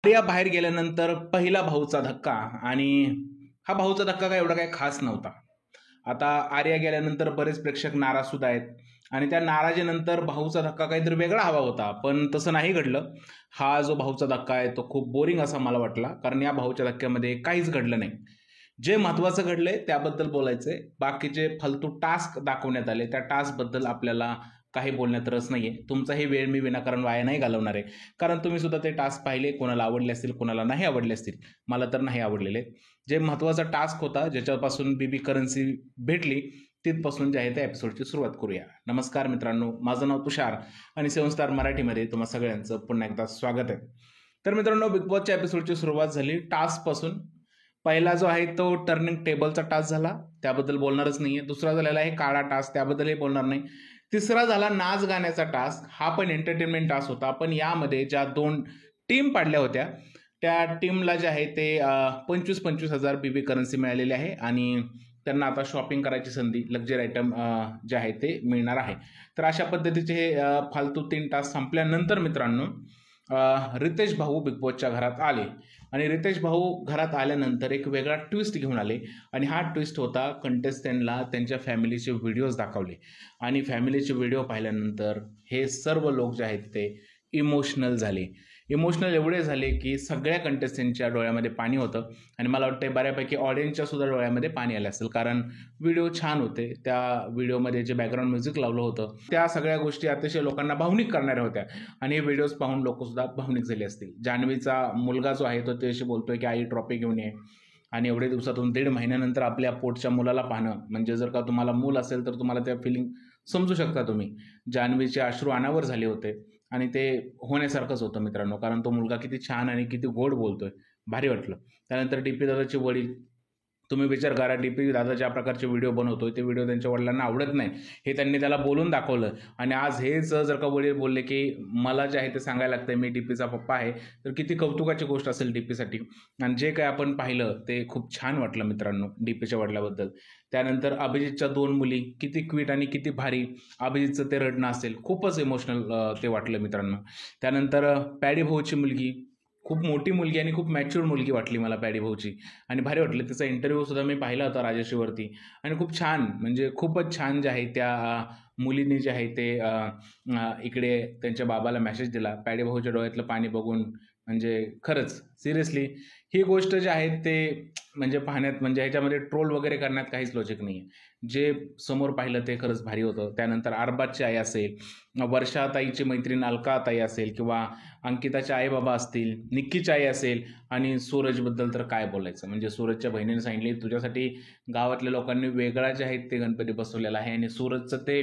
आर्या बाहेर गेल्यानंतर पहिला भाऊचा धक्का आणि हा भाऊचा धक्का काय एवढा काही खास नव्हता. आता आर्या गेल्यानंतर बरेच प्रेक्षक नाराज सुद्धा आहेत आणि त्या नाराजीनंतर भाऊचा धक्का काहीतरी वेगळा हवा होता, पण तसं नाही घडलं. हा जो भाऊचा धक्का आहे तो खूप बोरिंग असा मला वाटला, कारण या भाऊच्या धक्क्यामध्ये काहीच घडलं नाही. जे महत्त्वाचं घडलंय त्याबद्दल बोलायचंय. बाकीचे फालतू टास्क दाखवण्यात आले, त्या टास्कबद्दल आपल्याला काही बोलण्यात रस नाहीये. तुमचाही वेळ मी विनाकारण वाया नाही घालवणार आहे, कारण तुम्ही सुद्धा ते टास्क पाहिले. कोणाला आवडले असतील, कोणाला नाही आवडले असतील. मला तर नाही आवडलेले. जे महत्त्वाचा टास्क होता, ज्याच्यापासून बीबी करन्सी भेटली, तिथपासून जे आहे त्या एपिसोडची सुरुवात करूया. नमस्कार मित्रांनो, माझं नाव तुषार आणि 7 स्टार मराठीमध्ये तुम्हा सगळ्यांचं पुन्हा एकदा स्वागत आहे. तर मित्रांनो, बिग बॉसच्या एपिसोडची सुरुवात झाली टास्कपासून. पहिला जो आहे तो टर्निंग टेबलचा टास्क झाला, त्याबद्दल बोलणारच नाहीये. दुसरा झालेला आहे काळा टास्क, त्याबद्दलही बोलणार नाही. तिसरा झाला नाच गाण्याचा टास्क, हा पण एंटरटेनमेंट टास्क होता. पण यामध्ये ज्या 2 टीम पाडल्या होत्या, त्या टीमला जे आहे ते 25,000 बीबी करन्सी मिळालेली आहे आणि त्यांना आता शॉपिंग करायची संधी, लक्झरी आयटम जे आहे ते मिळणार आहे. तर अशा पद्धतीचे हे फालतू 3 टास्क संपल्यानंतर मित्रांनो, रितेश भाऊ बिग बॉसच्या घरात आले आणि रितेश भाऊ घरात आल्यानंतर एक वेगळा ट्विस्ट घेऊन आले आणि हा ट्विस्ट होता कंटेस्टंटला त्यांच्या फॅमिलीचे व्हिडिओज दाखवले आणि फॅमिलीचे व्हिडिओ पाहिल्यानंतर हे सर्व लोक जे आहेत ते इमोशनल झाले. इमोशनल एवढे झाले की सगळ्या कंटेस्टंटच्या डोळ्यामध्ये पाणी होतं आणि मला वाटतं बऱ्यापैकी ऑडियन्सच्या सुद्धा डोळ्यामध्ये पाणी आलं असेल, कारण व्हिडिओ छान होते. त्या व्हिडिओमध्ये जे बॅकग्राऊंड म्युझिक लावलं होतं त्या सगळ्या गोष्टी अतिशय लोकांना भावनिक करणाऱ्या होत्या आणि हे व्हिडिओज पाहून लोकसुद्धा भावनिक झाले असतील. जान्हवीचा मुलगा जो आहे तो त्याशी बोलतोय की आई ट्रॉफी घेऊन ये, आणि एवढे दिवसातून 1.5 महिन्यानंतर आपल्या पोटच्या मुलाला पाहणं म्हणजे, जर का तुम्हाला मूल असेल तर तुम्हाला त्या फिलिंग समजू शकता तुम्ही. जान्हवीचे अश्रू अनावर झाले होते आणि ते होण्यासारखंच होतं मित्रांनो, कारण तो मुलगा किती छान आणि किती गोड बोलतोय, भारी वाटलं. त्यानंतर डीपी दादाचे वडील, तुम्ही विचार करा, डीपी दादा ज्या प्रकारचे व्हिडिओ बनवतोय ते व्हिडिओ त्यांच्या वडिलांना आवडत नाही, हे त्यांनी त्याला बोलून दाखवलं. आणि आज हेच जर का वडील बोलले की मला जे आहे ते सांगायला लागतंय, मी डीपीचा पप्पा आहे, तर किती कौतुकाची गोष्ट असेल डीपीसाठी. आणि जे काय आपण पाहिलं ते खूप छान वाटलं मित्रांनो डीपीच्या वडिलाबद्दल. त्यानंतर अभिजितच्या 2 मुली किती क्विट आणि किती भारी. अभिजितचं ते रडणं असेल, खूपच इमोशनल ते वाटलं मित्रांनो. त्यानंतर पॅडी भाऊची मुलगी, खूप मोठी मुलगी आणि खूप मॅच्युअर मुलगी वाटली मला पॅडी भाऊची आणि भारी वाटली. त्याचा इंटरव्ह्यू सुद्धा मी पाहिला होता राजश्रीवरती आणि खूप छान, म्हणजे खूपच छान जे आहे त्या मुलीने जे आहे ते इकडे त्यांच्या बाबाला मेसेज दिला. पॅडी भाऊच्या डोळ्यातलं पाणी बघून म्हणजे खरंच सिरियसली ही गोष्ट जी आहे ते म्हणजे पाहण्यात, म्हणजे ह्याच्यामध्ये ट्रोल वगैरे करण्यात काहीच लॉजिक नाही आहे. जे समोर पाहिलं ते खरंच भारी होतं. त्यानंतर अरबाजची आई असेल, वर्षाताईची मैत्रीण अलकाताई असेल, किंवा अंकिताचे आई बाबा असतील, निक्कीची आई असेल, आणि सूरजबद्दल तर काय बोलायचं. म्हणजे सूरजच्या बहिणीने सांगितले तुझ्यासाठी गावातल्या लोकांनी वेगळा जे आहेत ते गणपती बसवलेला आहे, आणि सूरजचं ते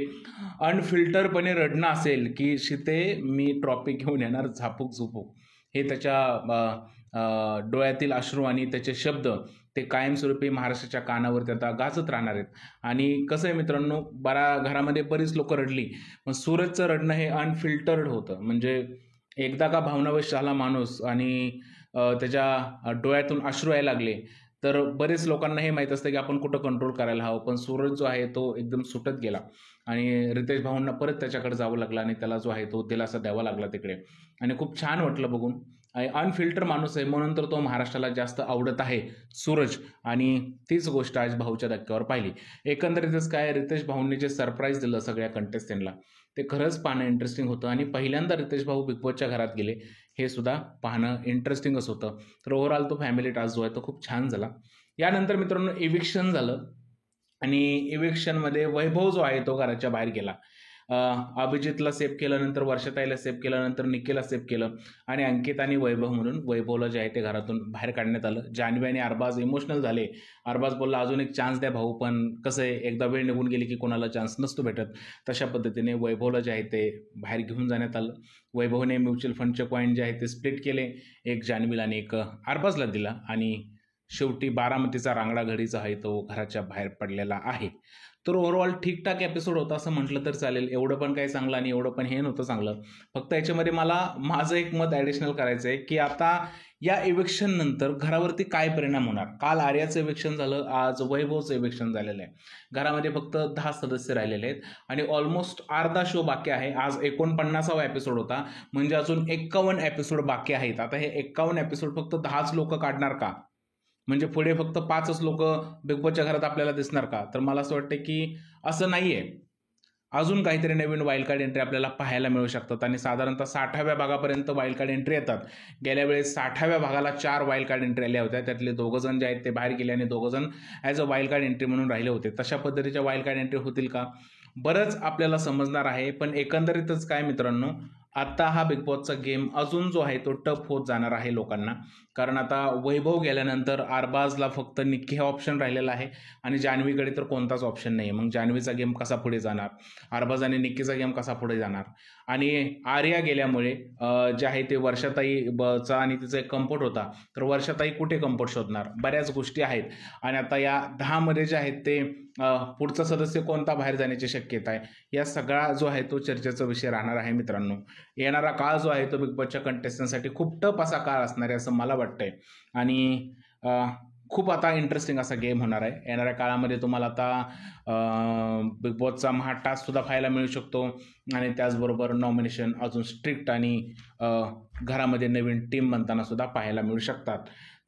अनफिल्टरपणे रडणं असेल की शीते मी ट्रॉफी घेऊन येणार झापूक झुपूक, हे त्याच्या डोळ्यातील अश्रू आणि त्याचे शब्द ते कायमस्वरूपी महाराष्ट्राच्या कानावरती आता गाजत राहणार आहेत. आणि कसं आहे मित्रांनो, घरामध्ये बरीच लोक रडली, पण सूरजचं रडणं हे अनफिल्टर्ड होतं. म्हणजे एकदा का भावनावश झाला माणूस आणि त्याच्या डोळ्यातून अश्रू यायला लागले, तर बरेच लोकांना हे माहीत असतं की आपण कुठं कंट्रोल करायला हवं. पण सूरज जो आहे तो एकदम सुटत गेला आणि रितेश भाऊंना परत त्याच्याकडे जावं लागलं आणि त्याला जो आहे तो दिलासा द्यावा लागला तिकडे, आणि खूप छान वाटलं बघून. अनफिल्टर माणूस आहे म्हणून तर तो महाराष्ट्राला जास्त आवडत आहे सूरज, आणि तीच गोष्ट आज भाऊच्या धक्क्यावर पाहिली. एकंदरीतच काय, रितेश भाऊंनी जे सरप्राईज दिलं सगळ्या कंटेस्टंटला ते खरंच पाहणं इंटरेस्टिंग होतं. आणि पहिल्यांदा रितेश भाऊ बिग बॉसच्या घरात गेले, हे सुद्धा पाहणं इंटरेस्टिंगच होतं. तर ओव्हरऑल तो फॅमिली टास्क जो आहे तो खूप छान झाला. यानंतर मित्रांनो इविक्शन झालं आणि इविक्शनमध्ये वैभव जो आहे तो घराच्या बाहेर गेला. अभिजितला सेव्ह केल्यानंतर, वर्षाताईला सेव्ह केल्यानंतर, निक्कीला सेव्ह केलं आणि अंकित आणि वैभव म्हणून वैभवला जे आहे ते घरातून बाहेर काढण्यात आलं. जान्हवी आणि अरबाज इमोशनल झाले. अरबाज बोलला अजून एक चान्स द्या भाऊ, पण कसं आहे एकदा वेळ निघून गेली की कोणाला चान्स नसतो भेटत. तशा पद्धतीने वैभवला जे आहे ते बाहेर घेऊन जाण्यात आलं. वैभवने म्युच्युअल फंडचे कॉईन जे आहे ते स्प्लिट केले, एक जान्हवीला आणि एक अरबाजला दिला, आणि शेवटी बारामतीचा रांगडा घडी जो आहे तो घराच्या बाहेर पडलेला आहे. तर ओव्हरऑल ठीकठाक एपिसोड होता असं म्हटलं तर चालेल. एवढं पण काही चांगलं आणि एवढं पण हे नव्हतं चांगलं. फक्त याच्यामध्ये मला माझं एक मत ॲडिशनल करायचं आहे की आता या इव्हेक्शन नंतर घरावरती काय परिणाम होणार. काल आर्याचं इव्हेक्शन झालं, आज वैभवचं इव्हेक्शन झालेलं आहे. घरामध्ये फक्त 10 सदस्य राहिलेले आहेत आणि ऑलमोस्ट अर्धा शो बाकी आहे. आज 49वा एपिसोड होता, म्हणजे अजून 51 एपिसोड बाकी आहेत. आता हे 51 एपिसोड फक्त 10च लोक काढणार का, म्हणजे पुढे फक्त 5च लोक बिग बॉसच्या घरात आपल्याला दिसणार का. तर मला असं वाटतं की असं नाही आहे, अजून काहीतरी नवीन वाईल्ड कार्ड एंट्री आपल्याला पाहायला मिळू शकतात आणि साधारणतः 60व्या भागापर्यंत वाईल्ड कार्ड एंट्री येतात. गेल्या वेळेस 60व्या भागाला 4 वाईल्ड कार्ड एंट्री आल्या होत्या, त्यातले 2 जण जे आहेत ते बाहेर गेले आणि 2 जण as a wild card entry म्हणून राहिले होते. तशा पद्धतीच्या वाईल्ड कार्ड एंट्री होतील का, बरंच आपल्याला समजणार आहे. पण एकंदरीतच काय मित्रांनो, आता हा बिग बॉसचा गेम अजून जो आहे तो टफ होत जाणार आहे लोकांना, कारण आता वैभव गेल्यानंतर अरबाजला फक्त निक्की हे ऑप्शन राहिलेला आहे आणि जान्हवीकडे तर कोणताच ऑप्शन नाही. मग जान्हवीचा गेम कसा पुढे जाणार, अरबाज आणि निक्कीचा गेम कसा पुढे जाणार. आणि आर्या गेल्यामुळे जे आहे ते वर्षाताई चा आणि तिचा एक कम्फर्ट होता, तर वर्षाताई कुठे कम्फर्ट शोधणार, बऱ्याच गोष्टी आहेत. आणि आता या 10 मध्ये जे आहेत ते पुढचा सदस्य कोणता बाहेर जाण्याची शक्यता आहे, या सगळा जो आहे तो चर्चेचा विषय राहणार आहे मित्रांनो. येणारा काळ जो आहे तो बिग बॉसच्या कंटेस्टंटसाठी खूप टफ असा काळ असणार आहे असं मला वाटतंय. आणि खूप आता इंटरेस्टिंग असा गेम होणार आहे. येणाऱ्या काळामध्ये तुम्हाला आता बिग बॉसचा टास्क सुद्धा पाहायला मिळू शकतो आणि त्याचबरोबर नॉमिनेशन अजून स्ट्रिक्ट आणि घरामध्ये नवीन टीम बनताना सुद्धा पाहायला मिळू शकतात.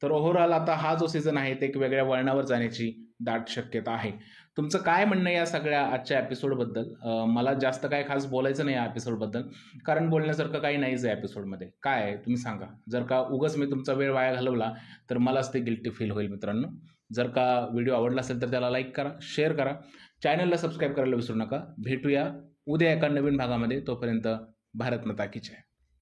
तर ओव्हरऑल आता हा जो सीझन आहे ते एक वेगळ्या वळणावर जाण्याची दाट शक्यता आहे. तुमचं काय म्हणणं या सगळ्या आजच्या एपिसोडबद्दल. मला जास्त काय खास बोलायचं नाही या एपिसोडबद्दल, कारण बोलण्यासारखं काही नाहीच आहे एपिसोडमध्ये. काय आहे तुम्ही सांगा. जर का उगाच मी तुमचा वेळ वाया घालवला तर मलाच ते गिल्टी फील होईल मित्रांनो. जर का व्हिडिओ आवडला असेल तर त्याला लाईक करा, शेअर करा, चॅनलला सबस्क्राईब करायला विसरू नका. भेटूया उद्या एका नवीन भागामध्ये. तोपर्यंत भारत माता की जय.